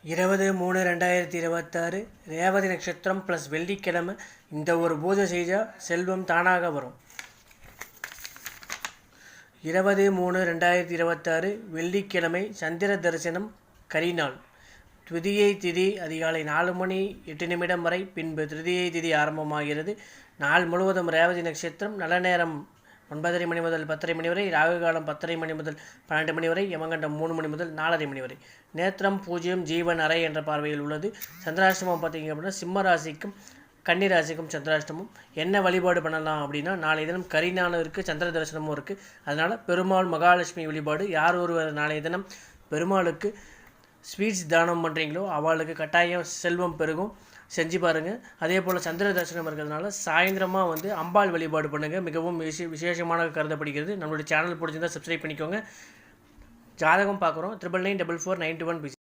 20/3/2026 ரேவதி நட்சத்திரம் ப்ளஸ் வெள்ளிக்கிழமை இந்த ஒரு பூஜை செஞ்சால் செல்வம் தானாக வரும். 20/3/2026 வெள்ளிக்கிழமை சந்திர தரிசனம் கரிநாள். துதியை திதி அதிகாலை 4:08 வரை, பின்பு திருதியை திதி ஆரம்பமாகிறது. நாள் முழுவதும் ரேவதி நட்சத்திரம். நல்ல நேரம் 9:30 மணி முதல் 10:30 மணி வரை, ராகு காலம் 10:30 மணி முதல் 12 மணி வரை, யமகண்டம் 3 மணி முதல் 4:30 மணி வரை. நேத்திரம் பூஜ்யம், ஜீவன் அறை என்ற பார்வையில் உள்ளது. சந்திராஷ்டமம் பார்த்தீங்க அப்படின்னா சிம்ம ராசிக்கும் கன்னி ராசிக்கும் சந்திராஷ்டமம். என்ன வழிபாடு பண்ணலாம் அப்படின்னா, நாளைய தினம் கரிநாளும் இருக்குது, சந்திர தரிசனமும் இருக்குது. அதனால் பெருமாள் மகாலட்சுமி வழிபாடு. யார் ஒருவர் நாளைய தினம் பெருமாளுக்கு ஸ்வீட்ஸ் தானம் பண்ணுறீங்களோ அவளுக்கு கட்டாயம் செல்வம் பெருகும். செஞ்சு பாருங்கள். அதே போல் சந்திர தரிசனம் இருக்கிறதுனால சாயந்தரமாக அம்பாள் வழிபாடு பண்ணுங்கள். மிகவும் விசேஷமான கருதப்படுகிறது. நம்மளுடைய சேனல் பிடிச்சிருந்தால் சப்ஸ்கிரைப் பண்ணிக்கோங்க. ஜாதகம் பார்க்குறோம். 99944921